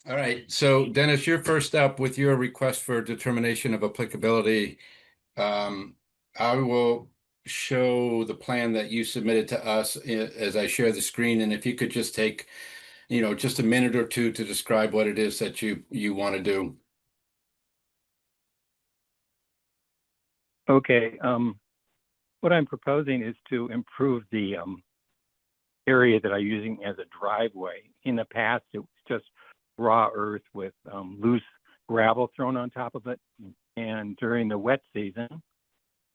All right. So Dennis, you're first up with your request for determination of applicability. Um, I will show the plan that you submitted to us as I share the screen. And if you could just take, just a minute or two to describe what it is that you want to do. Okay. What I'm proposing is to improve the area that I'm using as a driveway. In the past, it was just raw earth with loose gravel thrown on top of it. And during the wet season,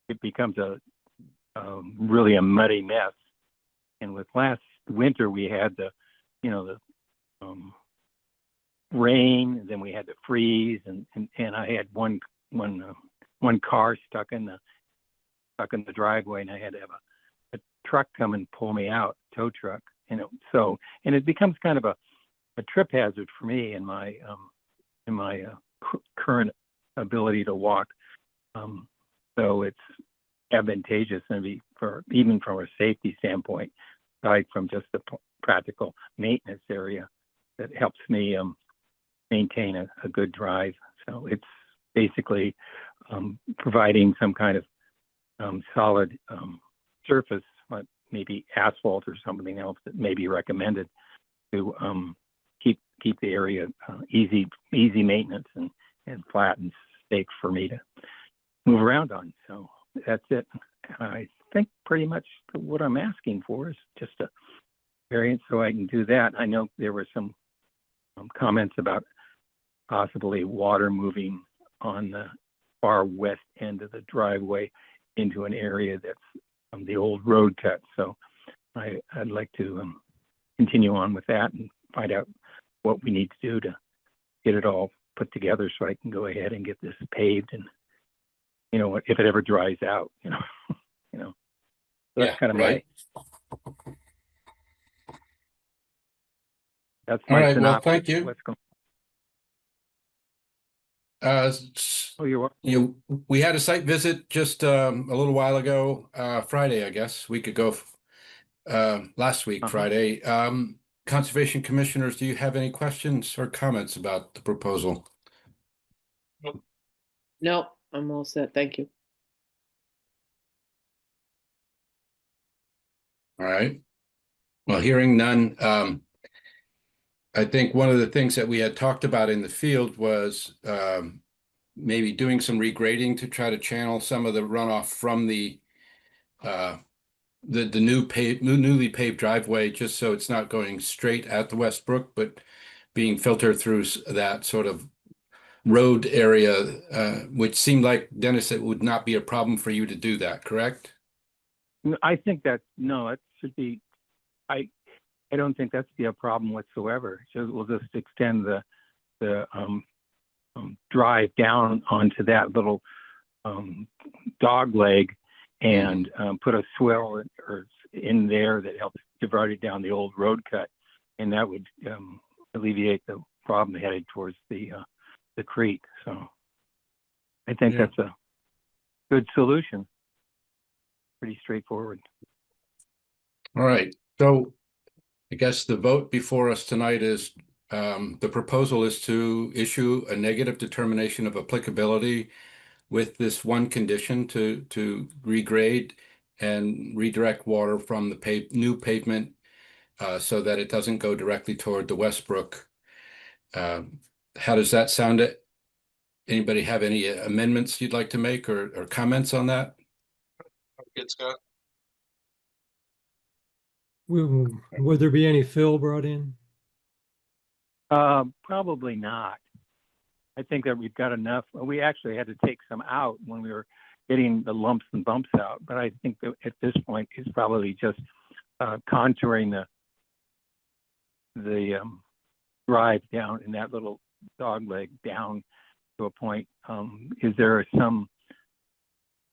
it becomes really a muddy mess. And with last winter, we had the rain, then we had the freeze, and I had one car stuck in the driveway, and I had to have a truck come and pull me out, tow truck. And it becomes kind of a trip hazard for me in my current ability to walk. So it's advantageous maybe for even from a safety standpoint, aside from just the practical maintenance area that helps me maintain a good drive. So it's basically providing some kind of solid surface, like maybe asphalt or something else that may be recommended to keep the area easy maintenance and flat and safe for me to move around on. So that's it. I think pretty much what I'm asking for is just a variance so I can do that. I know there were some comments about possibly water moving on the far west end of the driveway into an area that's the old road cut. So I'd like to continue on with that and find out what we need to do to get it all put together so I can go ahead and get this paved. And if it ever dries out, you know. So that's kind of Right. That's All my right. Well, synopsis. thank you. What's going? Uh, Oh, you're welcome. we had a site visit just a little while ago, Friday, I guess, week ago, last week, Friday. Conservation Commissioners, do you have any questions or comments about the proposal? No, I'm all set. Thank you. All right. Well, hearing none, I think one of the things that we had talked about in the field was maybe doing some regrading to try to channel some of the runoff from uh, the newly paved driveway, just so it's not going straight at the Westbrook, but being filtered through that sort of road area, which seemed like, Dennis, it would not be a problem for you to do that, correct? I think that no, it should be. I don't think that's be a problem whatsoever. So we'll just extend the drive down onto that little dog leg and put a swell or in there that helps divert it down the old road cut, and that would alleviate the problem headed towards the creek. So I think that's a good solution. Pretty straightforward. All right. So I guess the vote before us tonight is the proposal is to issue a negative determination of applicability with this one condition to regrade and redirect water from the new pavement so that it doesn't go directly toward the Westbrook. How does that sound? Anybody have any amendments you'd like to make or comments on that? Good, Scott. Would there be any fill brought in? Probably not. I think that we've got enough. We actually had to take some out when we were getting the lumps and bumps out, but I think that at this point it's probably just contouring the drive down in that little dog leg down to a point. Is there some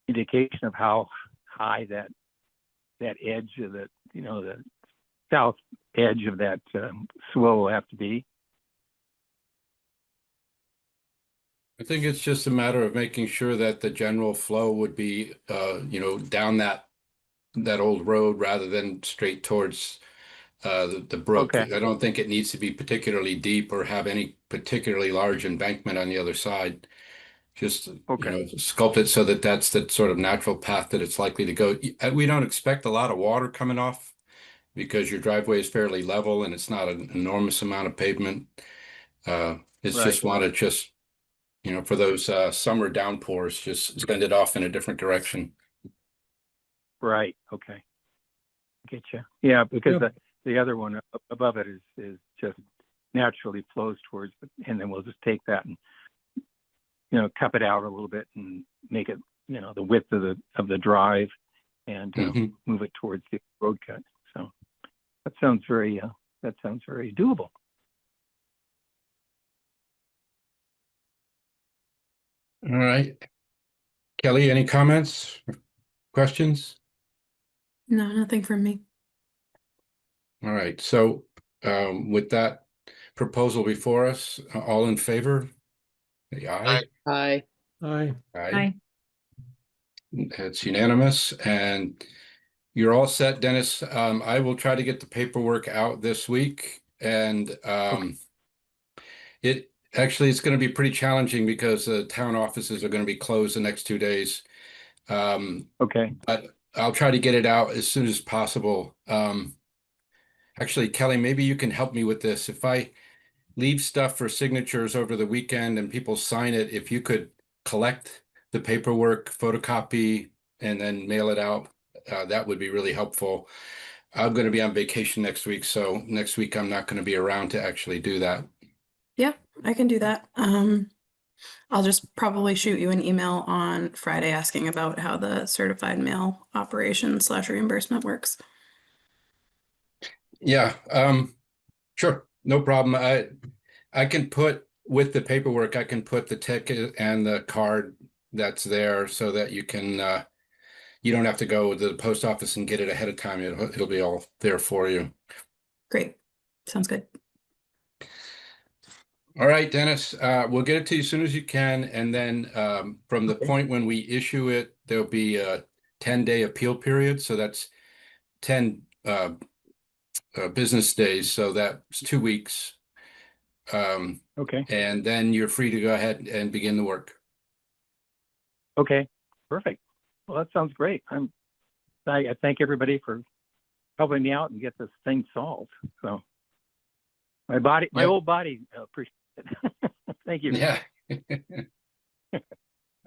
indication of how high that edge of the south edge of that swill will have to be? I think it's just a matter of making sure that the general flow would be, down that old road rather than straight towards the brook. Okay. I don't think it needs to be particularly deep or have any particularly large embankment on the other side. Just, Okay. sculpt it so that that's the sort of natural path that it's likely to go. We don't expect a lot of water coming off because your driveway is fairly level and it's not an enormous amount of pavement. It's Right. just want to just, for those summer downpours, just send it off in a different direction. Right. Okay. Getcha. Yeah, because Yeah. the other one above it is just naturally flows towards, and then we'll just take that and cup it out a little bit and make it the width of the drive, and Mhm. move it towards the road cut. So that sounds very doable. All right. Kelly, any comments, questions? No, nothing from me. All right. So with that proposal before us, all in favor? Say aye. Aye. Aye. Aye. It's unanimous, and you're all set, Dennis. I will try to get the paperwork out this week, and it's going to be pretty challenging because the town offices are going to be closed the next 2 days. Okay. But I'll try to get it out as soon as possible. Actually, Kelly, maybe you can help me with this. If I leave stuff for signatures over the weekend and people sign it, if you could collect the paperwork, photocopy, and then mail it out, that would be really helpful. I'm going to be on vacation next week, so next week I'm not going to be around to actually do that. Yeah, I can do that. I'll just probably shoot you an email on Friday asking about how the certified mail operation / reimbursement works. Yeah, sure, no problem. I can put with the paperwork, I can put the ticket and the card that's there so that you don't have to go to the post office and get it ahead of time. It'll be all there for you. Great. Sounds good. All right, Dennis, we'll get it to you as soon as you can. And then from the Okay. point when we issue it, there'll be a 10-day appeal period. So that's 10 business days. So that's 2 weeks. Okay. And then you're free to go ahead and begin the work. Okay. Perfect. Well, that sounds great. I thank everybody for helping me out and get this thing solved. So my Yep. old body appreciates it. Thank you. Yeah.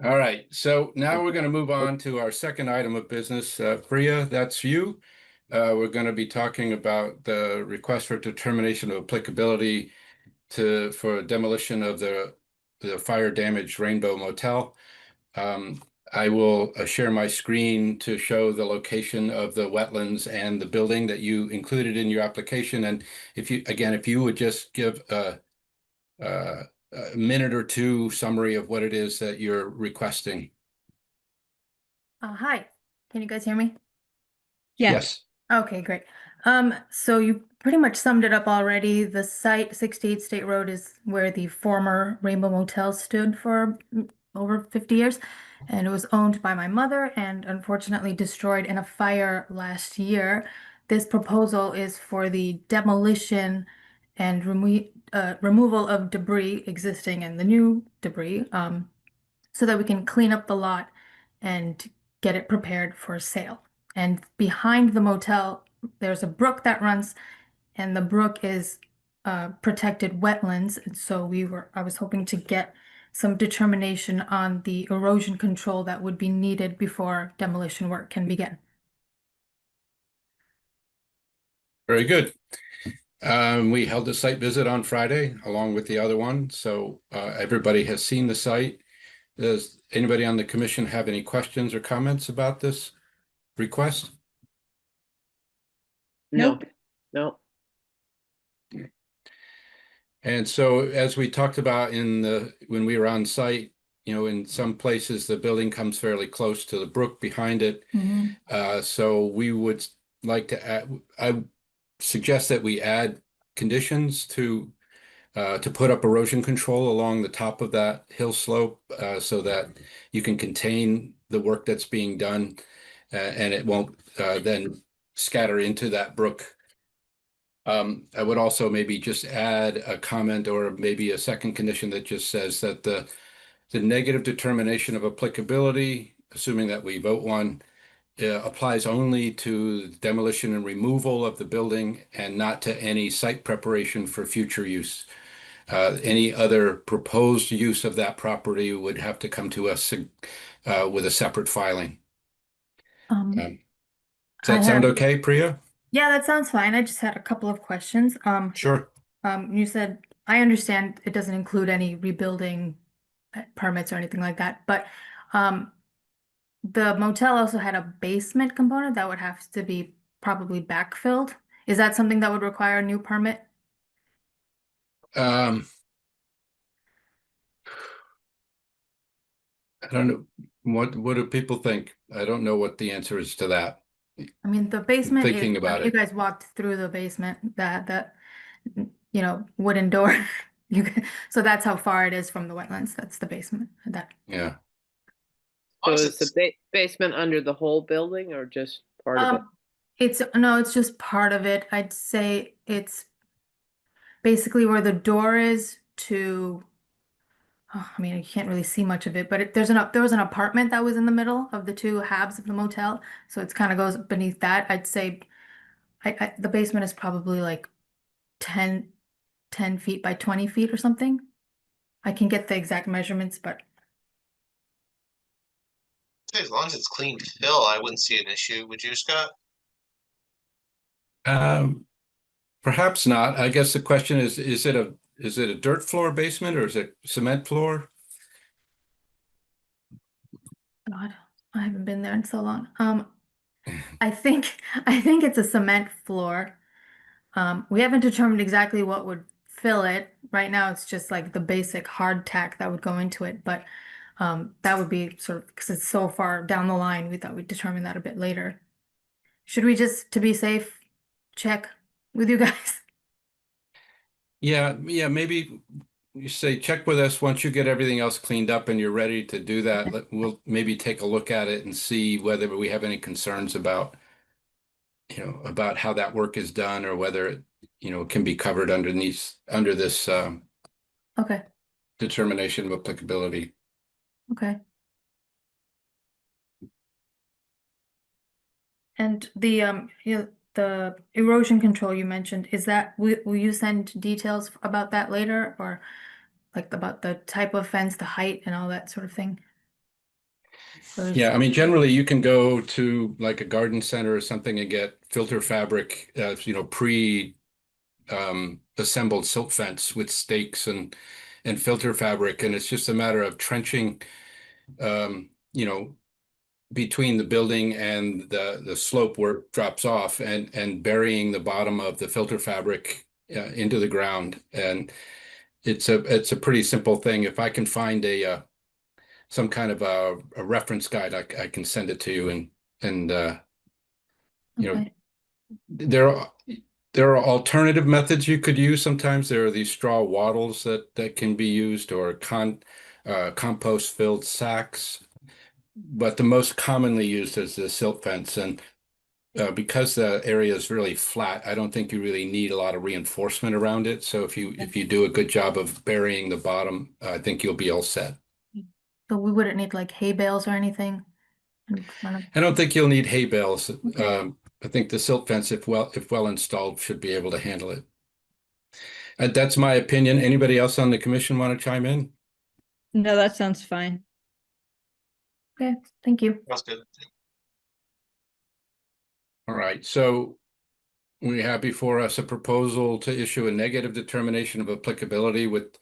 All right. So now we're going to move on to our second item of business. Priya, that's you. We're going to be talking about the request for determination of applicability for demolition of the fire damaged Rainbow Motel. I will share my screen to show the location of the wetlands and the building that you included in your application. And if you would just give a minute or two summary of what it is that you're requesting. Hi, can you guys hear me? Yes. Okay, great. So you pretty much summed it up already. The site, 68 State Road, is where the former Rainbow Motel stood for over 50 years, and it was owned by my mother and unfortunately destroyed in a fire last year. This proposal is for the demolition and removal of debris existing and the new debris, so that we can clean up the lot and get it prepared for sale. And behind the motel, there's a brook that runs, and the brook is protected wetlands. And so I was hoping to get some determination on the erosion control that would be needed before demolition work can begin. Very good. We held a site visit on Friday along with the other one. So everybody has seen the site. Does anybody on the commission have any questions or comments about this request? No. No. And so as we talked about when we were on site, in some places the building comes fairly close to the brook behind it. So we would like to add, I suggest that we add conditions to put up erosion control along the top of that hill slope so that you can contain the work that's being done and it won't then scatter into that brook. I would also maybe just add a comment or maybe a second condition that just says that the negative determination of applicability, assuming that we vote one, applies only to demolition and removal of the building and not to any site preparation for future use. Any other proposed use of that property would have to come to us with a separate filing. Um, Does I that sound had, okay, Priya? yeah, that sounds fine. I just had a couple of questions. Sure. You said, I understand it doesn't include any rebuilding permits or anything like that, but the motel also had a basement component that would have to be probably backfilled. Is that something that would require a new permit? Um, I don't know. What do people think? I don't know what the answer is to that. I mean, the basement is, Thinking about you it. guys walked through the basement, that, wooden door. So that's how far it is from the wetlands. That's the basement, that. Yeah. So Honestly, is the basement under the whole building or just part of it? No, it's just part of it. I'd say it's basically where the door is to, oh, I mean, you can't really see much of it, but there was an apartment that was in the middle of the two halves of the motel. So it's kind of goes beneath that. I'd say the basement is probably like 10 feet by 20 feet or something. I can get the exact measurements, but as long as it's clean fill, I wouldn't see an issue. Would you, Scott? Um, Perhaps not. I guess the question is it a dirt floor basement or is it cement floor? God, I haven't been there in so long. I think I think it's a cement floor. We haven't determined exactly what would fill it. Right now, it's just like the basic hardtack that would go into it, but that would be sort of because it's so far down the line, we thought we'd determine that a bit later. Should we just, to be safe, check with you guys? Yeah, maybe you say check with us once you get everything else cleaned up and you're ready to do that. We'll maybe take a look at it and see whether we have any concerns about, about how that work is done or whether it, can be covered under this Okay, determination of applicability. okay. And the erosion control you mentioned, is that, will you send details about that later, or like about the type of fence, the height and all that sort of thing? Or Yeah, I mean, generally you can go to like a garden center or something and get filter fabric, pre assembled silt fence with stakes and filter fabric, and it's just a matter of trenching, um, you know, between the building and the slope where it drops off, and burying the bottom of the filter fabric into the ground, and it's a pretty simple thing. If I can find some kind of a reference guide, I can send it to you, and you know Okay, there are there are alternative methods you could use. Sometimes there are these straw wattles that can be used, or compost filled sacks, but the most commonly used is the silt fence. And because the area is really flat, I don't think you really need a lot of reinforcement around it. So if you do a good job of burying the bottom, I think you'll be all set. so we wouldn't need like hay bales or anything in front of, I don't think you'll need hay bales. okay. I think the silt fence, if well installed, should be able to handle it. That's my opinion. Anybody else on the commission want to chime in? No, that sounds fine. Okay, thank you. That's good. All right, so we have before us a proposal to issue a negative determination of applicability with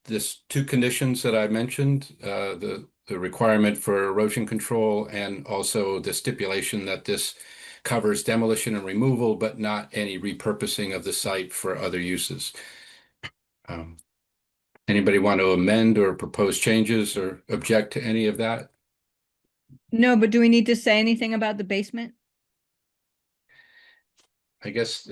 this two conditions that I mentioned, the requirement for erosion control and also the stipulation that this covers demolition and removal, but not any repurposing of the site for other uses. Anybody want to amend or propose changes or object to any of that? No, but do we need to say anything about the basement? I guess,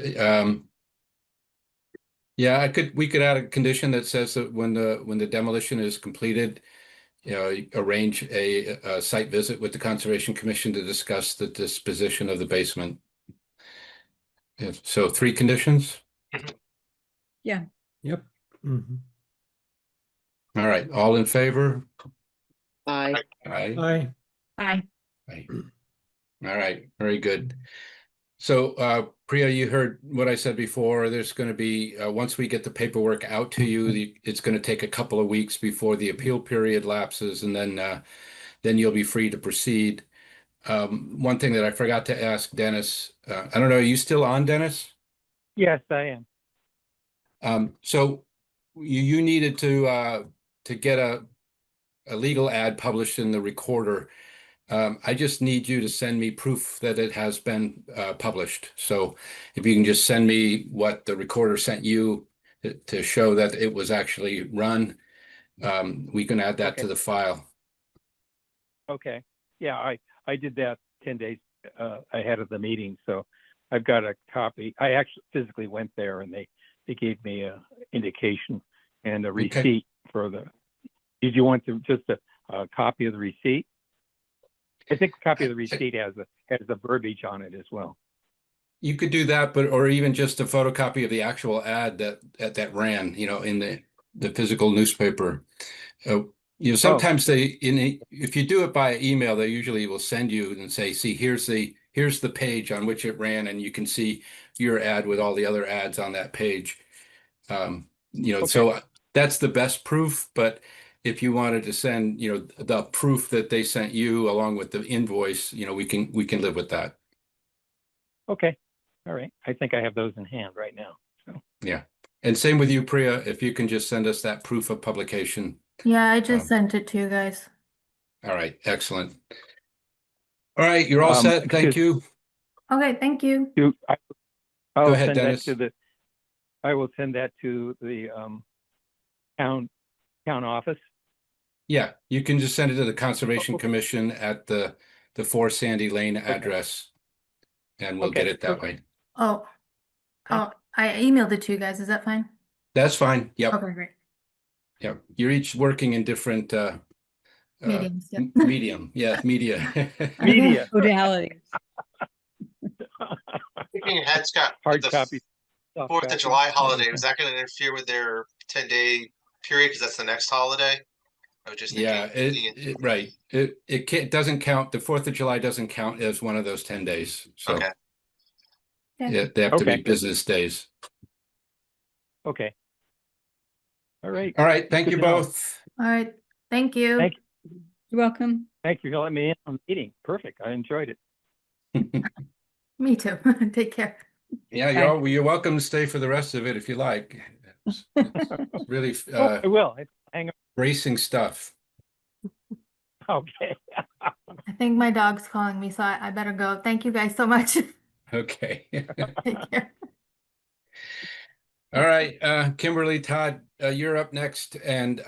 yeah, we could add a condition that says that when the demolition is completed, arrange a site visit with the Conservation Commission to discuss the disposition of the basement. So 3 conditions? Yeah. Yep. Mhm. All right, all in favor? Aye. Aye. Aye. Aye. Aye. All right, very good. So, Priya, you heard what I said before. There's going to be, once we get the paperwork out to you, it's going to take a couple of weeks before the appeal period lapses, and then you'll be free to proceed. One thing that I forgot to ask Dennis, I don't know, are you still on, Dennis? Yes, I am. So you needed to get a legal ad published in the Recorder. I just need you to send me proof that it has been published. So if you can just send me what the Recorder sent you to show that it was actually run, we can add that Okay. to the file. Okay. Yeah, I did that 10 days ahead of the meeting, so I've got a copy. I actually physically went there, and they gave me a indication and a Okay. receipt for the. Did you want just a copy of the receipt? I think a copy of the receipt has the verbiage on it as well. You could do that, but or even just a photocopy of the actual ad that ran, in the physical newspaper. Sometimes if you do it by email, they usually will send you and say, see, here's the page on which it ran, and you can see your ad with all the other ads on that page. Okay. So that's the best proof. But if you wanted to send, the proof that they sent you along with the invoice, we can live with that. Okay. All right. I think I have those in hand right now. So. Yeah. And same with you, Priya, if you can just send us that proof of publication. Yeah, I just sent it to you guys. All right. Excellent. All right. You're all set. Thank you. Okay, thank you. I Go will ahead, send that Dennis. to I will send that to the town office. Yeah, you can just send it to the Conservation Commission at the 4 Sandy Lane address, and we'll get Okay, it that perfect. way. Oh, I emailed it to you guys. Is that fine? That's fine. Yep. Okay, great. Yep. You're each working in different Mediums, yep. medium. Yeah, media. Media. Modalities. Thinking ahead, Scott, Hard the copy. soft 4th of copy, July holiday, everything. was that going to interfere with their 10-day period? Because that's the next holiday. I was just Yeah, thinking. right. It doesn't count. The 4th of July doesn't count as one of those 10 days. So Okay. they have to be Okay. business days. Okay. All right. All right. Thank Good you to know. both. All right, thank you. Thank You're welcome. Thank you for letting me in on the meeting. Perfect. I enjoyed it. Me too. Take care. Yeah, Bye. you're welcome to stay for the rest of it if you like. It's really I will. Hang on. bracing stuff. Okay. I think my dog's calling me, so I better go. Thank you guys so much. Okay. Take care. All right, Kimberly, Todd, you're up next, and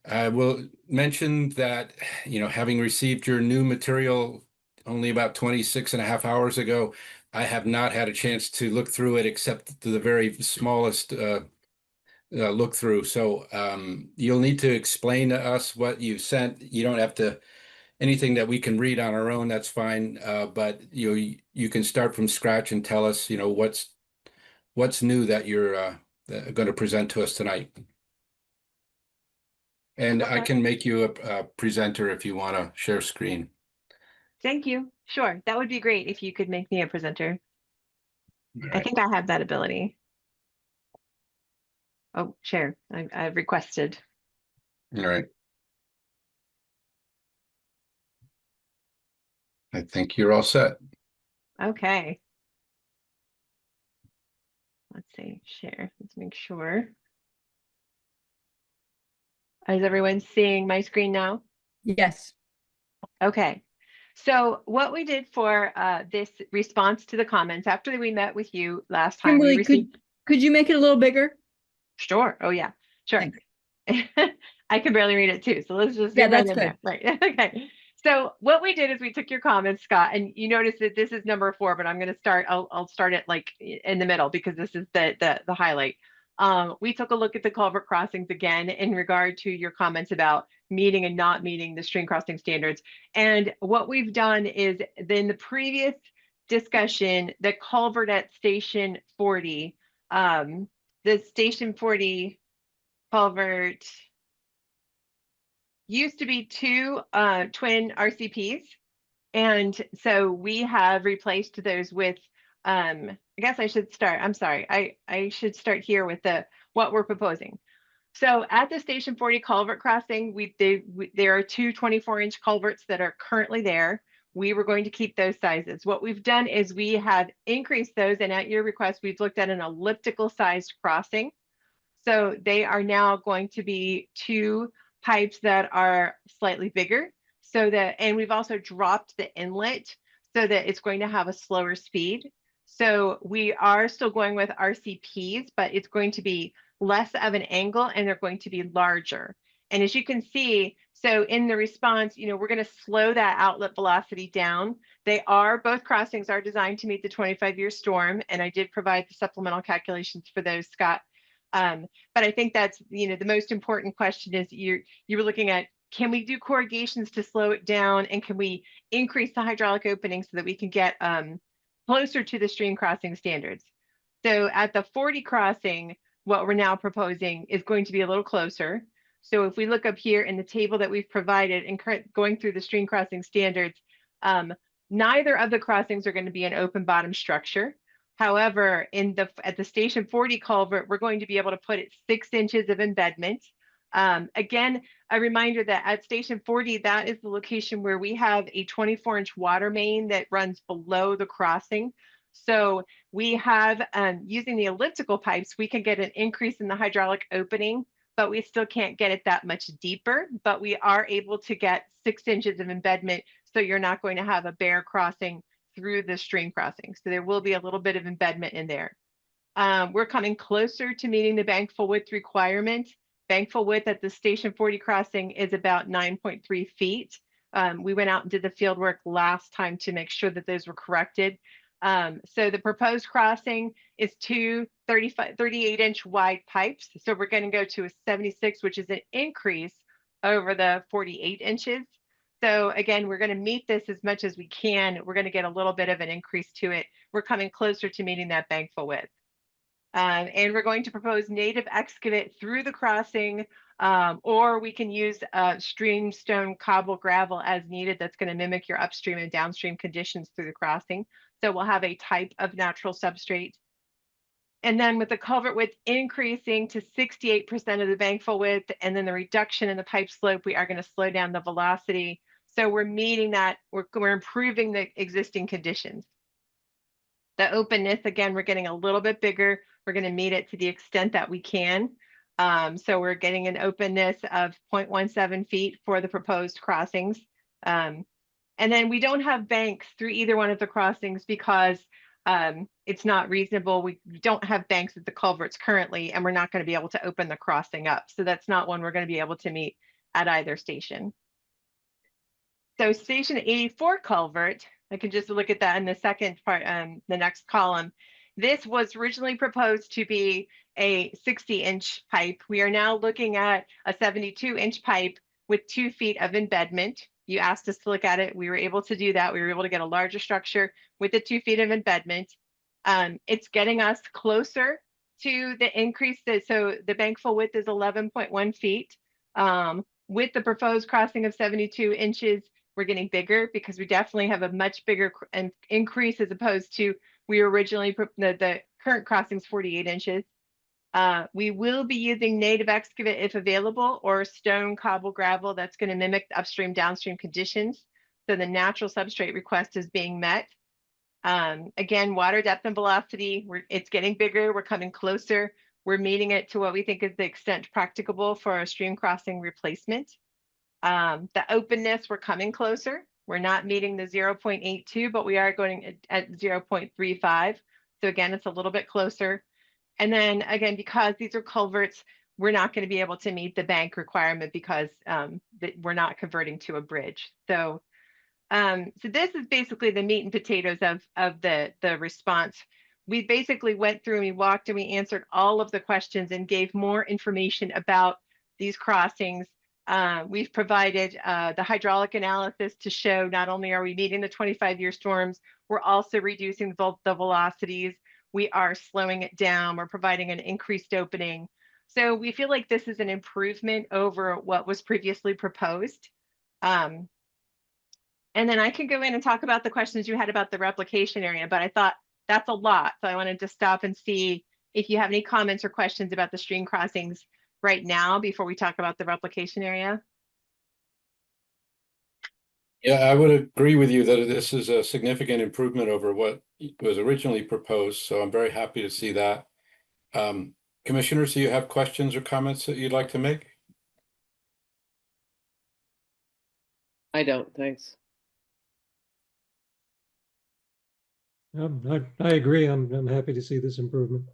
I will mention that, having received your new material only about 26 and a half hours ago, I have not had a chance to look through it except to the very smallest look through. So you'll need to explain to us what you sent. You don't have to anything that we can read on our own. That's fine. But you can start from scratch and tell us, what's new that you're going to present to us tonight. And I Okay. can make you a presenter if you want to share screen. Thank you. Sure. That would be great if you could make me a presenter. All I right. think I have that ability. Oh, share. I've requested. All right. I think you're all set. Okay. Let's see. Share. Let's make sure. Is everyone seeing my screen now? Yes. Okay. So what we did for this response to the comments after we met with you last time, we Kimberly, received. could you make it a little bigger? Sure. Oh yeah. Sure. Thanks. I can barely read it too. So let's just Yeah, get right that's in good. there. Right. Okay. So what we did is we took your comments, Scott, and you notice that this is number 4, but I'm going to start. I'll start it like in the middle because this is the highlight. We took a look at the culvert crossings again in regard to your comments about meeting and not meeting the stream crossing standards. And what we've done is then the previous discussion, the culvert at Station 40, the Station 40 culvert used to be two twin RCPs. And so we have replaced those with, I guess I should start, I'm sorry, I should start here with what we're proposing. So at the Station 40 culvert crossing, there are two 24-inch culverts that are currently there. We were going to keep those sizes. What we've done is we have increased those, and at your request, we've looked at an elliptical sized crossing. So they are now going to be two pipes that are slightly bigger, and we've also dropped the inlet so that it's going to have a slower speed. So we are still going with RCPs, but it's going to be less of an angle and they're going to be larger. And as you can see, so in the response, we're going to slow that outlet velocity down. Both crossings are designed to meet the 25-year storm, and I did provide the supplemental calculations for those, Scott. But I think that's, the most important question is you were looking at, can we do corrugations to slow it down, and can we increase the hydraulic opening so that we can get closer to the stream crossing standards? So at the 40 crossing, what we're now proposing is going to be a little closer. So if we look up here in the table that we've provided and going through the stream crossing standards, neither of the crossings are going to be an open bottom structure. However, at the Station 40 culvert, we're going to be able to put it 6 inches of embedment. Again, a reminder that at Station 40, that is the location where we have a 24-inch water main that runs below the crossing. So we have, using the elliptical pipes, we can get an increase in the hydraulic opening, but we still can't get it that much deeper. But we are able to get 6 inches of embedment, so you're not going to have a bare crossing through the stream crossing. So there will be a little bit of embedment in there. We're coming closer to meeting the bank full width requirement. Bank full width at the Station 40 crossing is about 9.3 feet. We went out and did the field work last time to make sure that those were corrected. So the proposed crossing is two 38-inch wide pipes. So we're going to go to a 76, which is an increase over the 48 inches. So again, we're going to meet this as much as we can. We're going to get a little bit of an increase to it. We're coming closer to meeting that bank full width. And we're going to propose native excavate through the crossing, or we can use stream stone, cobble, gravel as needed. That's going to mimic your upstream and downstream conditions through the crossing. So we'll have a type of natural substrate. And then with the culvert width increasing to 68% of the bank full width, and then the reduction in the pipe slope, we are going to slow down the velocity. So we're meeting that, we're improving the existing conditions. The openness, again, we're getting a little bit bigger. We're going to meet it to the extent that we can. So we're getting an openness of 0.17 feet for the proposed crossings. And then we don't have banks through either one of the crossings because it's not reasonable. We don't have banks at the culverts currently, and we're not going to be able to open the crossing up. So that's not one we're going to be able to meet at either station. So Station 84 culvert, I can just look at that in the second part, the next column. This was originally proposed to be a 60-inch pipe. We are now looking at a 72-inch pipe with 2 feet of embedment. You asked us to look at it. We were able to do that. We were able to get a larger structure with the 2 feet of embedment. It's getting us closer to the increase. So the bank full width is 11.1 feet. With the proposed crossing of 72 inches, we're getting bigger because we definitely have a much bigger increase as opposed to we originally, the current crossing is 48 inches. We will be using native excavate if available, or stone, cobble, gravel. That's going to mimic the upstream, downstream conditions. So the natural substrate request is being met. Again, water depth and velocity, it's getting bigger. We're coming closer. We're meeting it to what we think is the extent practicable for a stream crossing replacement. The openness, we're coming closer. We're not meeting the 0.82, but we are going at 0.35. So again, it's a little bit closer. And then again, because these are culverts, we're not going to be able to meet the bank requirement because we're not converting to a bridge. So, so this is basically the meat and potatoes of the response. We basically went through and we walked and we answered all of the questions and gave more information about these crossings. We've provided the hydraulic analysis to show not only are we meeting the 25-year storms, We're also reducing the velocities. We are slowing it down. We're providing an increased opening. So we feel like this is an improvement over what was previously proposed. And then I can go in and talk about the questions you had about the replication area, but I thought that's a lot. So I wanted to stop and see if you have any comments or questions about the stream crossings right now before we talk about the replication area. Yeah, I would agree with you that this is a significant improvement over what was originally proposed, so I'm very happy to see that. Commissioners, do you have questions or comments that you'd like to make? I don't, thanks. I agree. I'm happy to see this improvement.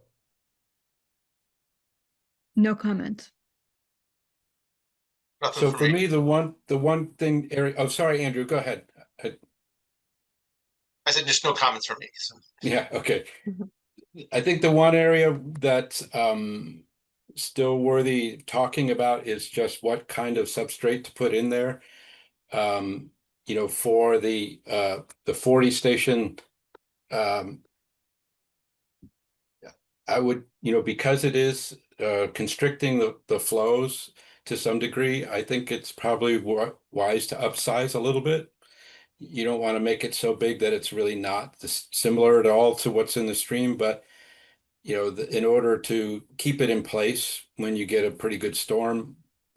No comment. Nothing So for for me. me, the one thing area, oh, sorry, Andrew, go ahead. I said just no comments from me. So. Yeah, okay. I think the one area that's still worthy talking about is just what kind of substrate to put in there. You know, for the 40 station, I would, you know, because it is constricting the flows to some degree, I think it's probably wise to upsize a little bit. You don't want to make it so big that it's really not similar at all to what's in the stream, but you know, in order to keep it in place when you get a pretty good storm,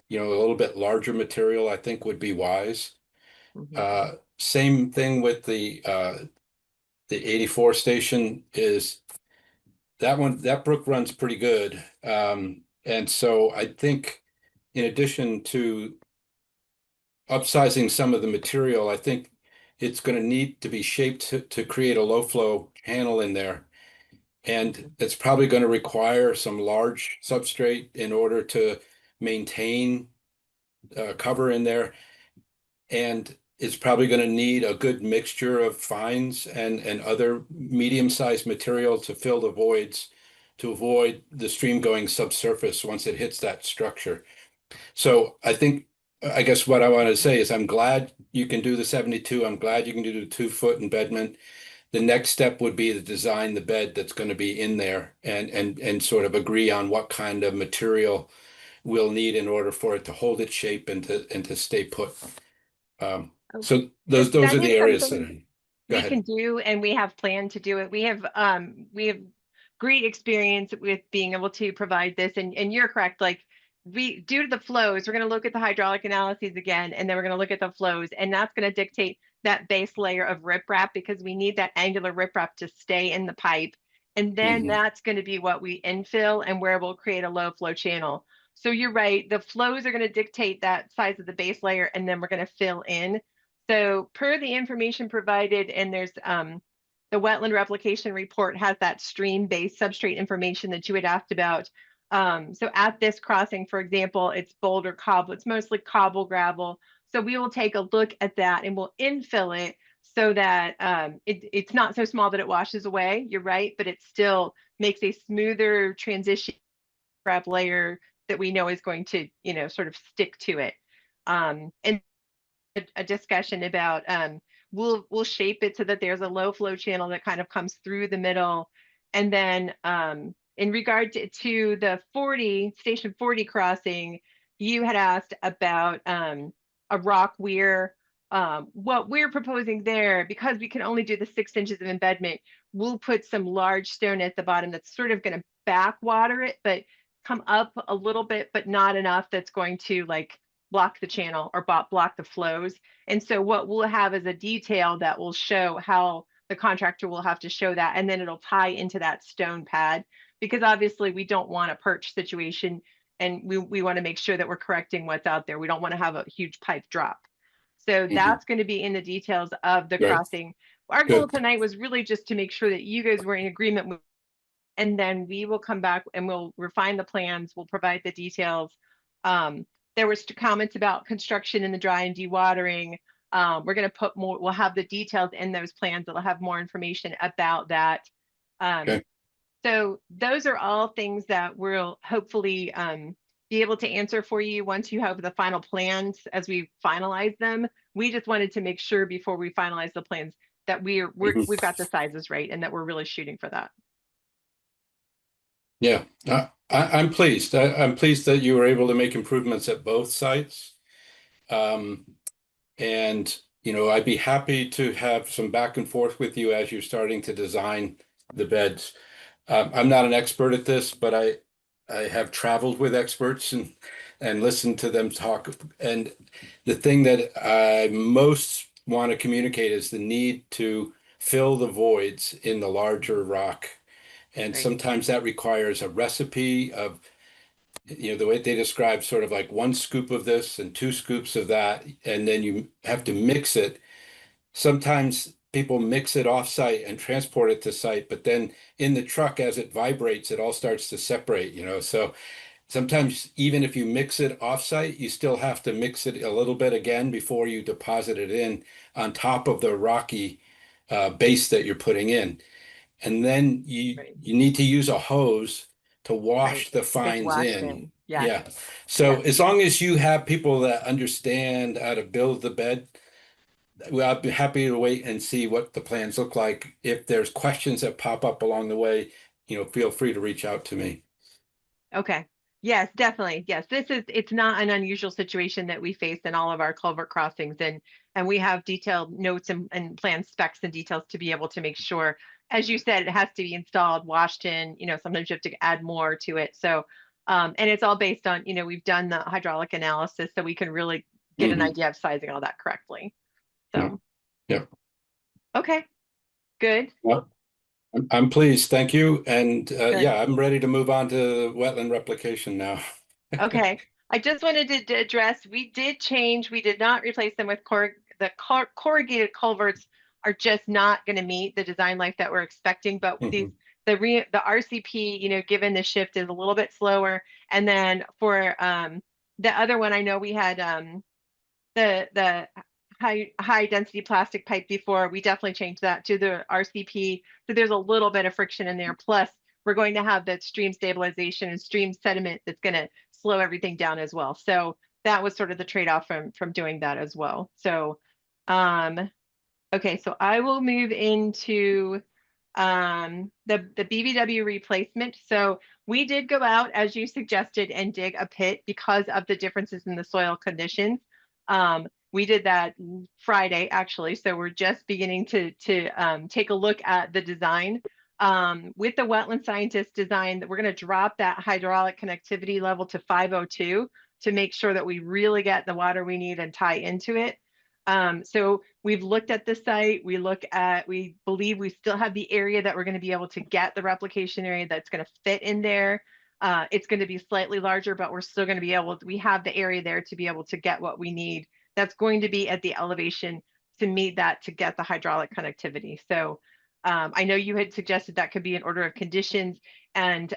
you know, a little bit larger material, I think would be wise. Same thing with the 84 station is that brook runs pretty good. And so I think in addition to upsizing some of the material, I think it's going to need to be shaped to create a low flow channel in there. And it's probably going to require some large substrate in order to maintain cover in there. And it's probably going to need a good mixture of fines and other medium-sized material to fill the voids to avoid the stream going subsurface once it hits that structure. So I guess what I want to say is I'm glad you can do the 72. I'm glad you can do the 2-foot embedment. The next step would be to design the bed that's going to be in there and sort of agree on what kind of material we'll need in order for it to hold its shape and to stay put. So those That are is the areas that something go we ahead. can do, and we have planned to do it. We have great experience with being able to provide this, and you're correct. Like due to the flows, we're going to look at the hydraulic analyses again, and then we're going to look at the flows, and that's going to dictate that base layer of riprap because we need that angular riprap to stay in the pipe, and then that's going to be what we infill and where we'll create a low flow channel. So you're right. The flows are going to dictate that size of the base layer, and then we're going to fill in. So per the information provided, and there's the wetland replication report has that stream-based substrate information that you had asked about. So at this crossing, for example, it's boulder cobble, it's mostly cobble gravel. So we will take a look at that and we'll infill it so that it's not so small that it washes away, you're right, but it still makes a smoother transition prep layer that we know is going to, you know, sort of stick to it. And a discussion about we'll shape it so that there's a low flow channel that kind of comes through the middle. And then in regard to the station 40 crossing, you had asked about a rock weir. What we're proposing there, because we can only do the 6 inches of embedment, we'll put some large stone at the bottom that's sort of going to backwater it, but come up a little bit, but not enough that's going to like block the channel or block the flows. And so what we'll have is a detail that will show how the contractor will have to show that, and then it'll tie into that stone pad, because obviously we don't want a perch situation, and we want to make sure that we're correcting what's out there. We don't want to have a huge pipe drop. So that's going to be in the details of the Right. crossing. Our goal Good. tonight was really just to make sure that you guys were in agreement with, and then we will come back and we'll refine the plans. We'll provide the details. There was comments about construction in the dry and dewatering. We're going to put more, we'll have the details in those plans that'll have more information about that. Okay. So those are all things that we'll hopefully be able to answer for you once you have the final plans as we finalize them. We just wanted to make sure before we finalize the plans that Mhm. we've got the sizes right and that we're really shooting for that. Yeah, I'm pleased. I'm pleased that you were able to make improvements at both sites. Um, and, I'd be happy to have some back and forth with you as you're starting to design the beds. I'm not an expert at this, but I have traveled with experts and listened to them talk. And the thing that I most want to communicate is the need to fill the voids in the larger rock. And Right. sometimes that requires a recipe of, the way they describe sort of like one scoop of this and two scoops of that, and then you have to mix it. Sometimes people mix it off-site and transport it to site, but then in the truck, as it vibrates, it all starts to separate. So sometimes even if you mix it off-site, you still have to mix it a little bit again before you deposit it in on top of the rocky base that you're putting in. And then you Right. you need to use a hose to wash Right. the Gets fines washed in. in. Yes. Yeah. So Yes. as long as you have people that understand how to build the bed, well, I'd be happy to wait and see what the plans look like. If there's questions that pop up along the way, feel free to reach out to me. Okay. Yes, definitely. Yes, it's not an unusual situation that we face in all of our culvert crossings, and we have detailed notes and plan specs and details to be able to make sure, as you said, it has to be installed, washed in, sometimes you have to add more to it. So, and it's all based on, we've done the hydraulic analysis so we can really get an Mhm. idea of sizing all that correctly. Yeah. So, Yeah. okay, good. Well, I'm pleased. Thank you. And Good. yeah, I'm ready to move on to wetland replication now. Okay. I just wanted to address, we did not replace them with corrugated culverts are just not going to meet the design life that we're expecting, but Mhm. the RCP, given the shift is a little bit slower. And then for the other one, I know we had the high density plastic pipe before. We definitely changed that to the RCP. So there's a little bit of friction in there. Plus, we're going to have that stream stabilization and stream sediment that's going to slow everything down as well. So that was sort of the trade-off from doing that as well. So okay, so I will move into the BBW replacement. So we did go out, as you suggested, and dig a pit because of the differences in the soil conditions. We did that Friday, actually. So we're just beginning to take a look at the design. With the wetland scientist design, we're going to drop that hydraulic connectivity level to 502 to make sure that we really get the water we need and tie into it. So we've looked at the site. We believe we still have the area that we're going to be able to get the replication area that's going to fit in there. It's going to be slightly larger, but we're still going to be we have the area there to be able to get what we need. That's going to be at the elevation to meet that, to get the hydraulic connectivity. So I know you had suggested that could be an order of conditions, and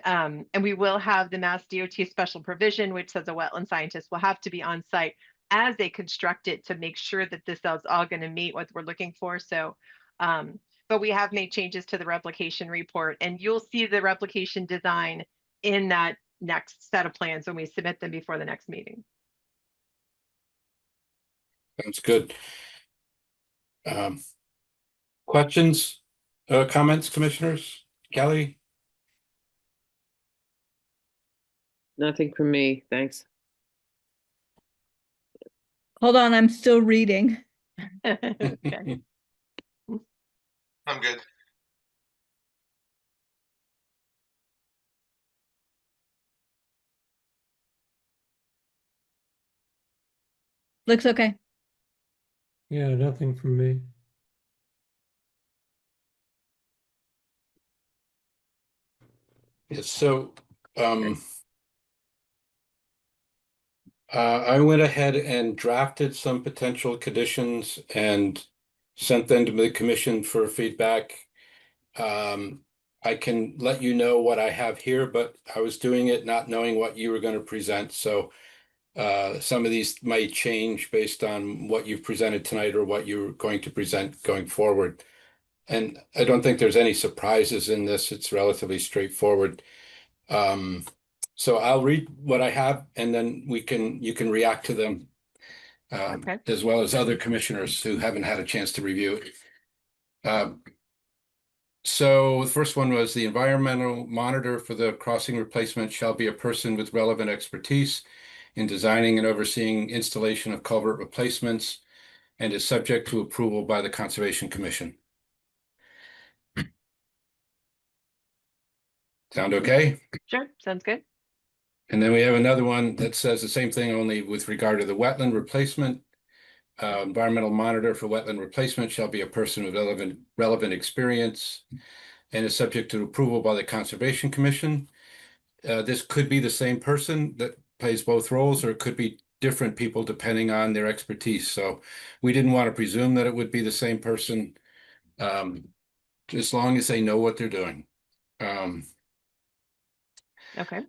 we will have the Mass DOT special provision, which says a wetland scientist will have to be on site as they construct it to make sure that this is all going to meet what we're looking for. So, but we have made changes to the replication report, and you'll see the replication design in that next set of plans when we submit them before the next meeting. Sounds good. Questions, comments, commissioners? Kelly? Nothing from me, thanks. Hold on, I'm still reading. Okay. I'm good. Looks okay. Yeah, nothing from me. Yes, so I went ahead and drafted some potential conditions and sent them to the commission for feedback. I can let you know what I have here, but I was doing it not knowing what you were going to present. So some of these might change based on what you've presented tonight or what you're going to present going forward. And I don't think there's any surprises in this. It's relatively straightforward. So I'll read what I have, and then you can react to them, Okay. as well as other commissioners who haven't had a chance to review it. So the first one was the environmental monitor for the crossing replacement shall be a person with relevant expertise in designing and overseeing installation of culvert replacements and is subject to approval by the Conservation Commission. Sound okay? Sure, sounds good. And then we have another one that says the same thing, only with regard to the wetland replacement. Environmental monitor for wetland replacement shall be a person with relevant experience and is subject to approval by the Conservation Commission. This could be the same person that plays both roles, or it could be different people depending on their expertise. So we didn't want to presume that it would be the same person, as long as they know what they're doing. Okay.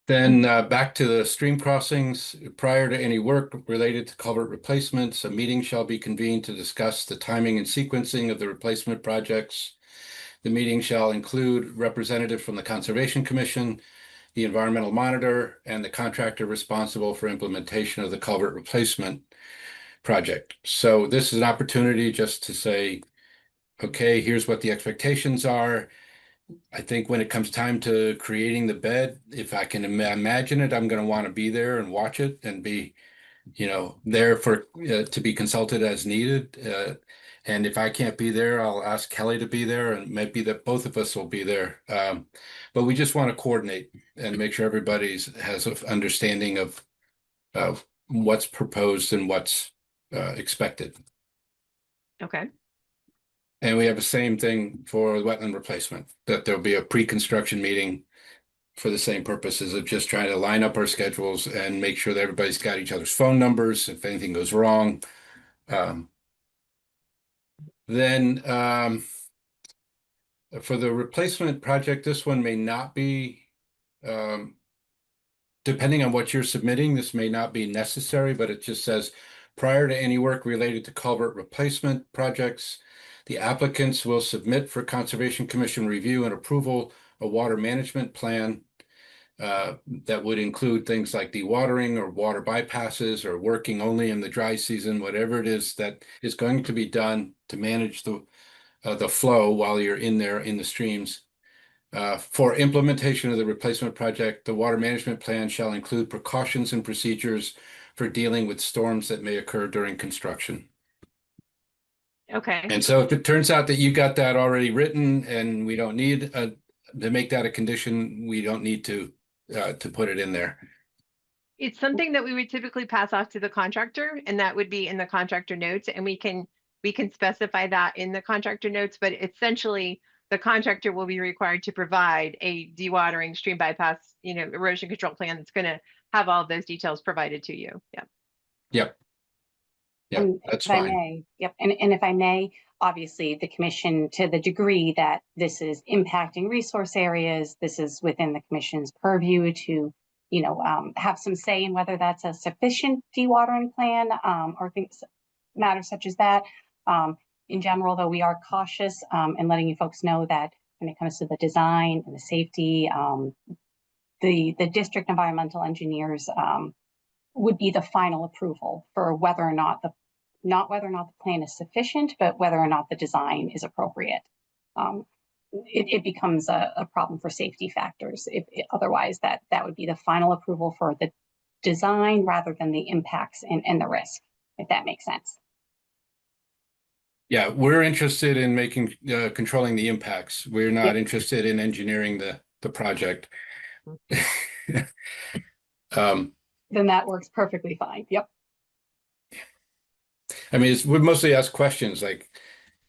Then back to the stream crossings. Prior to any work related to culvert replacements, a meeting shall be convened to discuss the timing and sequencing of the replacement projects. The meeting shall include representative from the Conservation Commission, the environmental monitor, and the contractor responsible for implementation of the culvert replacement project. So this is an opportunity just to say, okay, here's what the expectations are. I think when it comes time to creating the bed, if I can imagine it, I'm going to want to be there and watch it and be, there for to be consulted as needed. And if I can't be there, I'll ask Kelly to be there, and maybe that both of us will be there. But we just want to coordinate and make sure everybody's has an understanding of what's proposed and what's expected. Okay. And we have the same thing for wetland replacement, that there'll be a pre-construction meeting for the same purposes of just trying to line up our schedules and make sure that everybody's got each other's phone numbers if anything goes wrong. Then for the replacement project, this one may not be, depending on what you're submitting, this may not be necessary, but it just says prior to any work related to culvert replacement projects, the applicants will submit for Conservation Commission review and approval a water management plan that would include things like dewatering or water bypasses or working only in the dry season, whatever it is that is going to be done to manage the flow while you're in there in the streams. For implementation of the replacement project, the water management plan shall include precautions and procedures for dealing with storms that may occur during construction. Okay. And so if it turns out that you got that already written and we don't need to make that a condition, we don't need to put it in there. It's something that we would typically pass off to the contractor, and that would be in the contractor notes, and we can specify that in the contractor notes, but essentially the contractor will be required to provide a dewatering, stream bypass, erosion control plan that's going to have all of those details provided to you. Yeah. Yep. Yep, And that's if I fine. may, yep, and if I may, obviously the commission, to the degree that this is impacting resource areas, this is within the commission's purview to, have some say in whether that's a sufficient dewatering plan, or things, matters such as that. In general, though, we are cautious in letting you folks know that when it comes to the design and the safety, the district environmental engineers would be the final approval for whether or not the plan is sufficient, but whether or not the design is appropriate. It becomes a problem for safety factors. Otherwise, that would be the final approval for the design rather than the impacts and the risk, if that makes sense. Yeah, we're interested in making controlling the impacts. We're not Yep. interested in engineering the project. Then that works perfectly fine. Yep. I mean, we mostly ask questions like,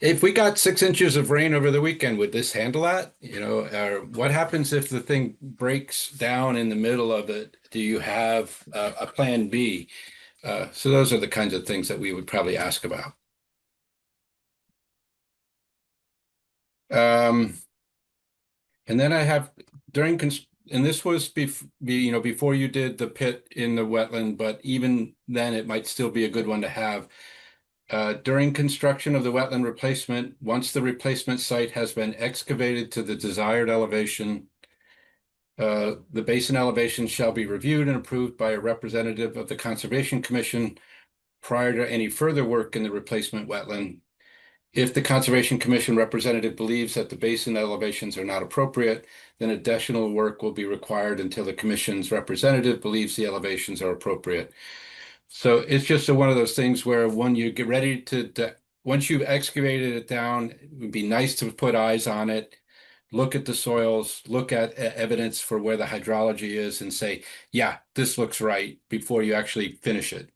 if we got 6 inches of rain over the weekend, would this handle that? Or what happens if the thing breaks down in the middle of it? Do you have a plan B? So those are the kinds of things that we would probably ask about. And then I have and this was before you did the pit in the wetland, but even then it might still be a good one to have. During construction of the wetland replacement, once the replacement site has been excavated to the desired elevation, the basin elevation shall be reviewed and approved by a representative of the Conservation Commission prior to any further work in the replacement wetland. If the Conservation Commission representative believes that the basin elevations are not appropriate, then additional work will be required until the commission's representative believes the elevations are appropriate. So it's just one of those things where when you get ready once you've excavated it down, it would be nice to put eyes on it, look at the soils, look at evidence for where the hydrology is and say, yeah, this looks right before you actually finish it.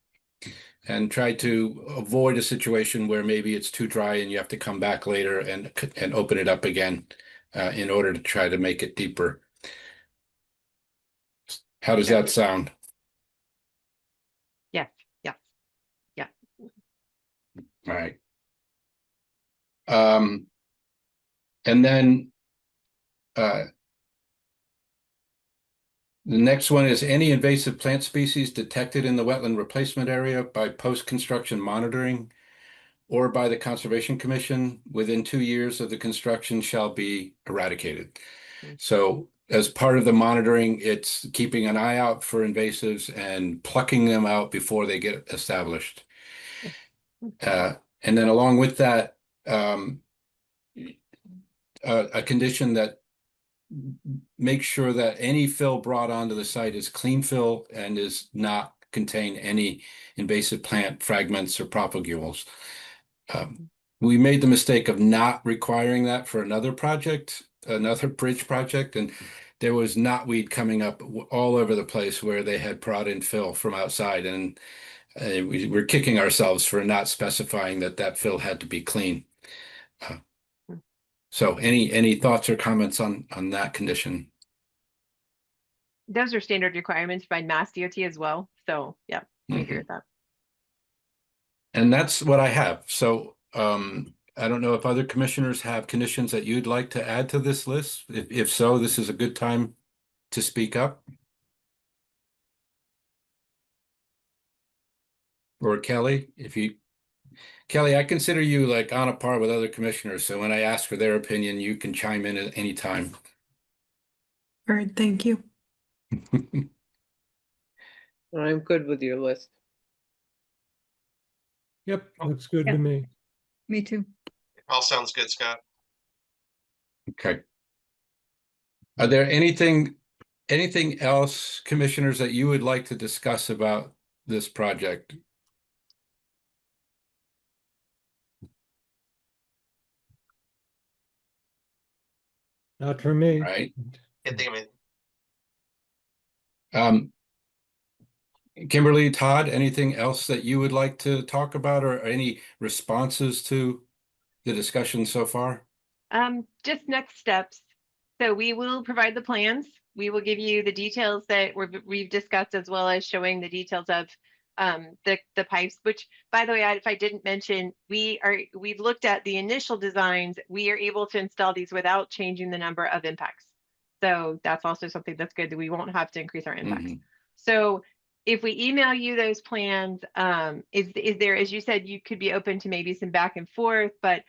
And try to avoid a situation where maybe it's too dry and you have to come back later and open it up again in order to try to make it deeper. How does that sound? Yes, yes, yeah. All right. And then the next one is any invasive plant species detected in the wetland replacement area by post-construction monitoring or by the Conservation Commission within 2 years of the construction shall be eradicated. So as part of the monitoring, it's keeping an eye out for invasives and plucking them out before they get established. And then along with that, a condition that makes sure that any fill brought onto the site is clean fill and does not contain any invasive plant fragments or propagules. We made the mistake of not requiring that for another project, another bridge project, and there was knotweed coming up all over the place where they had brought in fill from outside, and we were kicking ourselves for not specifying that fill had to be clean. So any thoughts or comments on that condition? Those are standard requirements by Mass DOT as well. So yeah, we agree with that. And that's what I have. So I don't know if other commissioners have conditions that you'd like to add to this list. If so, this is a good time to speak up. Or Kelly, Kelly, I consider you like on a par with other commissioners. So when I ask for their opinion, you can chime in at any time. All right, thank you. I'm good with your list. Yep, looks good to me. Me too. All sounds good, Scott. Okay. Are there anything else, commissioners, that you would like to discuss about this project? Not for me. Right. Can't think of it. Kimberly, Todd, anything else that you would like to talk about or any responses to the discussion so far? Just next steps. So we will provide the plans. We will give you the details that we've discussed, as well as showing the details of the pipes, which, by the way, if I didn't mention, we've looked at the initial designs. We are able to install these without changing the number of impacts. So that's also something that's good, that we won't have to increase our impacts. So if we email you those plans, is there, as you said, you could be open to maybe some back and forth, but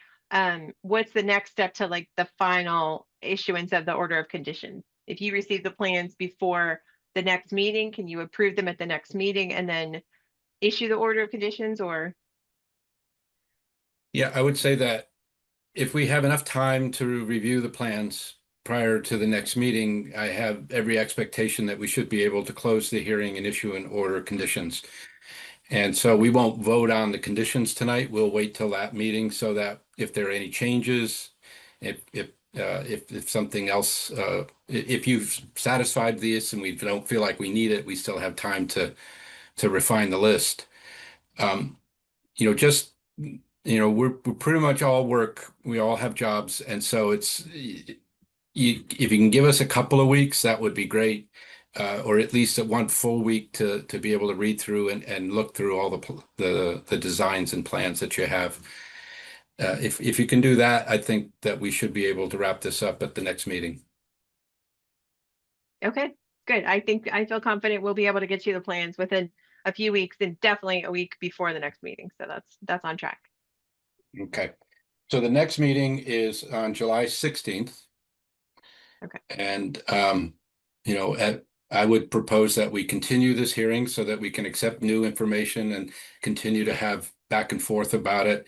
what's the next step to like the final issuance of the order of conditions? If you receive the plans before the next meeting, can you approve them at the next meeting and then issue the order of conditions? Or Yeah, I would say that if we have enough time to review the plans prior to the next meeting, I have every expectation that we should be able to close the hearing and issue an order of conditions. And so we won't vote on the conditions tonight. We'll wait till that meeting so that if there are any changes, if something else, if you've satisfied this and we don't feel like we need it, we still have time to refine the list. Just we're pretty much all work. We all have jobs, and so it's if you can give us a couple of weeks, that would be great. Or at least at 1 full week to be able to read through and look through all the designs and plans that you have. If you can do that, I think that we should be able to wrap this up at the next meeting. okay, good. I feel confident we'll be able to get you the plans within a few weeks, and definitely a week before the next meeting. So that's on track. Okay. So the next meeting is on July 16th. Okay. And I would propose that we continue this hearing so that we can accept new information and continue to have back and forth about it.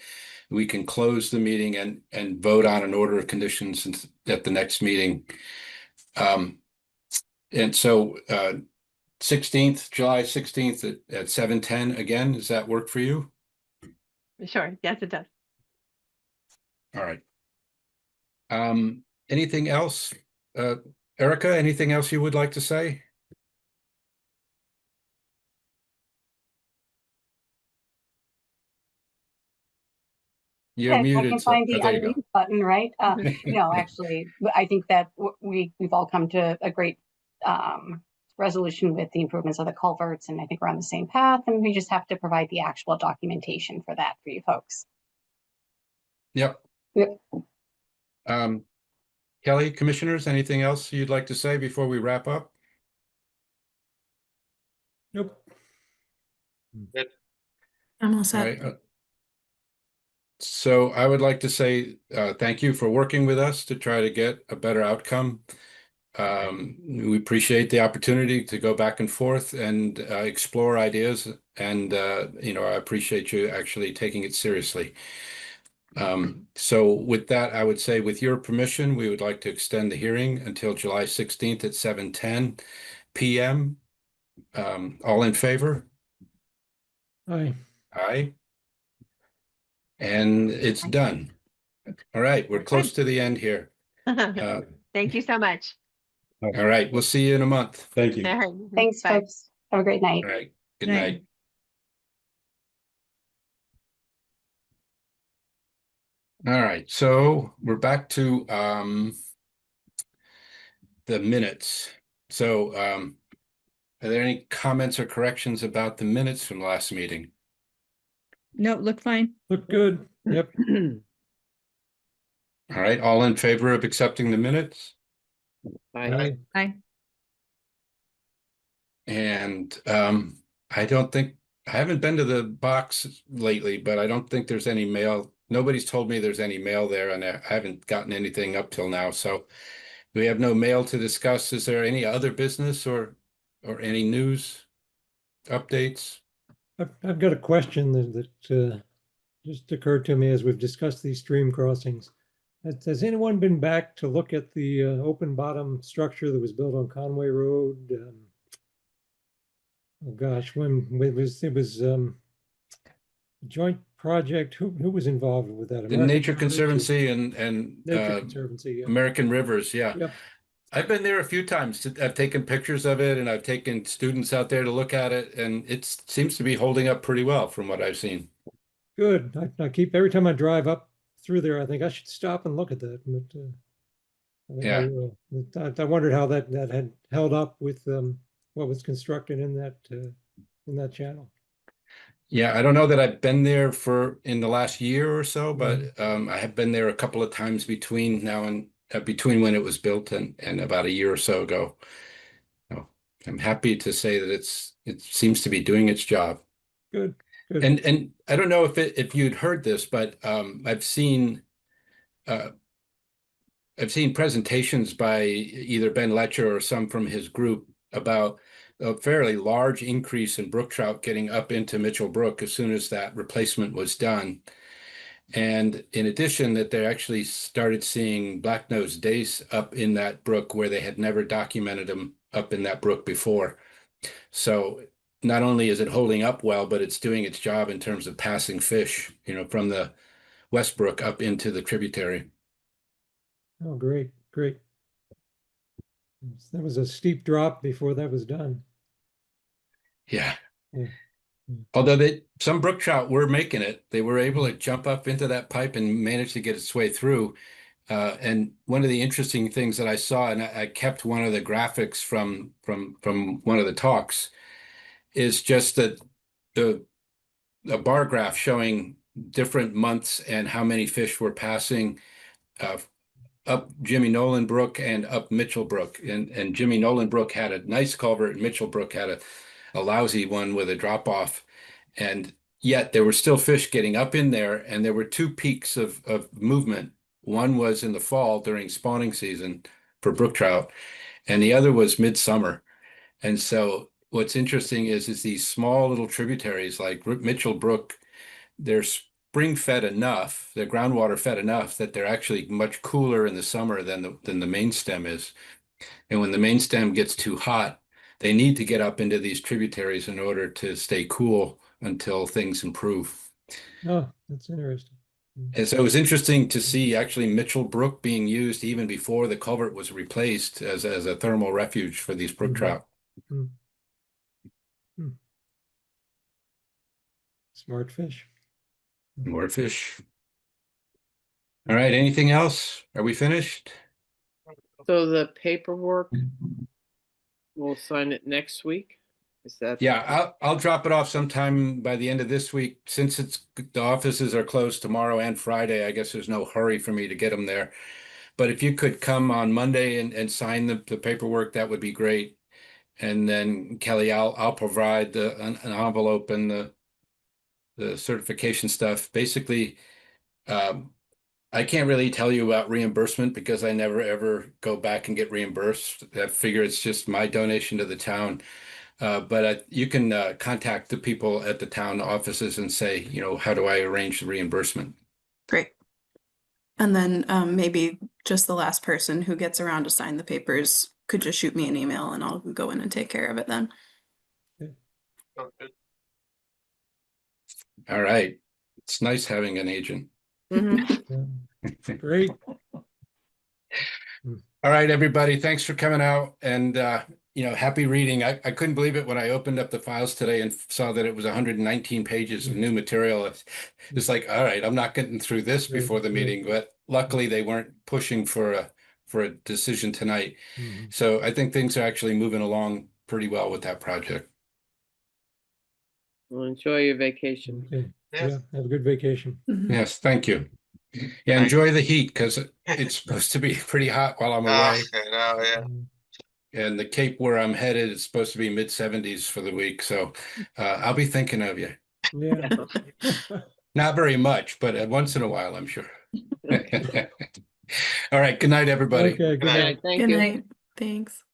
we can close the meeting and vote on an order of conditions at the next meeting. And so 16th, July 16th at 7:10 again, does that work for you? Sure. Yes, it does. All right. Anything else? Erica, anything else you would like to say? You're Yeah, if I muted, can so find the there you go. unmute button, right? No, actually, I think that we've all come to a great resolution with the improvements of the culverts, and I think we're on the same path, and we just have to provide the actual documentation for that for you folks. Yep. Yep. Kelly, commissioners, anything else you'd like to say before we wrap up? Nope. I'm all All set. right. So I would like to say thank you for working with us to try to get a better outcome. We appreciate the opportunity to go back and forth and explore ideas. And, I appreciate you actually taking it seriously. So with that, I would say with your permission, we would like to extend the hearing until July 16th at 7:10 p.m. All in favor? Aye. Aye. And it's done. All right, we're close to the end here. Thank you so much. All right, we'll see you in a month. Thank you. All right. Thanks, Bye. folks. Have a great night. All right, good Night. night. All right, so we're back to the minutes. So are there any comments or corrections about the minutes from the last meeting? No, look fine. Look good. Yep. All right, all in favor of accepting the minutes? Aye. Aye. And I haven't been to the box lately, but I don't think there's any mail. Nobody's told me there's any mail there, and I haven't gotten anything up till now. So we have no mail to discuss. Is there any other business or any news updates? I've got a question that just occurred to me as we've discussed these stream crossings. Has anyone been back to look at the open bottom structure that was built on Conway Road? Oh gosh, when it was a joint project. Who was involved with that? The American Nature Rivers or- Conservancy and Nature Conservancy. Yeah. American Rivers, yeah. Yep. I've been there a few times. I've taken pictures of it, and I've taken students out there to look at it, and it seems to be holding up pretty well from what I've seen. Good. I keep every time I drive up through there, I think I should stop and look at that. But I think I Yeah. will. I wondered how that had held up with what was constructed in that channel. Yeah, I don't know that I've been there in the last year or so, but I have been there a couple of times between now and between when it was built and about a year or so ago. So I'm happy to say that it seems to be doing its job. Good. Good. And I don't know if you'd heard this, but I've seen presentations by either Ben Letcher or some from his group about a fairly large increase in brook trout getting up into Mitchell Brook as soon as that replacement was done. And in addition, that they actually started seeing black-nosed dace up in that brook where they had never documented them up in that brook before. So not only is it holding up well, but it's doing its job in terms of passing fish, from the West Brook up into the tributary. Oh, great. Great. That was a steep drop before that was done. Yeah. Yeah. Although some brook trout were making it, they were able to jump up into that pipe and manage to get its way through. And one of the interesting things that I saw, and I kept one of the graphics from one of the talks, is just that a bar graph showing different months and how many fish were passing up Jimmy Nolan Brook and up Mitchell Brook. And Jimmy Nolan Brook had a nice culvert, and Mitchell Brook had a lousy one with a drop off. And yet there were still fish getting up in there, and there were two peaks of movement. One was in the fall during spawning season for brook trout, and the other was midsummer. And so what's interesting is these small little tributaries like Mitchell Brook, their spring fed enough, they're groundwater fed enough that they're actually much cooler in the summer than the main stem is. And when the main stem gets too hot, they need to get up into these tributaries in order to stay cool until things improve. Oh, that's interesting. And so it was interesting to see actually Mitchell Brook being used even before the culvert was replaced as a thermal refuge for these brook Mhm. trout. Smart fish. More fish. All right, anything else? Are we finished? So the paperwork, we'll sign it next week? Is that? Yeah, I'll drop it off sometime by the end of this week. Since the offices are closed tomorrow and Friday, I guess there's no hurry for me to get them there. But if you could come on Monday and sign the paperwork, that would be great. And then Kelly, I'll provide an envelope and the certification stuff. Basically, I can't really tell you about reimbursement because I never ever go back and get reimbursed. I figure it's just my donation to the town. But you can contact the people at the town offices and say, you know, how do I arrange the reimbursement? Great. And then maybe just the last person who gets around to sign the papers could just shoot me an email and I'll go in and take care of it then. Oh, good. All right. It's nice having an agent. Mhm. Great. All right, everybody. Thanks for coming out and happy reading. I couldn't believe it when I opened up the files today and saw that it was 119 pages of new material. It's like, all right, I'm not getting through this before the meeting, but luckily they weren't pushing for a decision tonight. Mhm. So I think things are actually moving along pretty well with that project. Well, enjoy your vacation. Okay. Yeah. Yeah, have a good vacation. Mhm. Yes, thank you. Yeah, Thanks. enjoy the heat because it's supposed to be pretty hot while I'm away. I know, yeah. And the Cape where I'm headed is supposed to be mid-70s for the week. So I'll be thinking of you. Yeah. Not very much, but once in a while, I'm sure. All right. Good night, everybody. Okay, good night. night. Thank Good you. night. Thanks.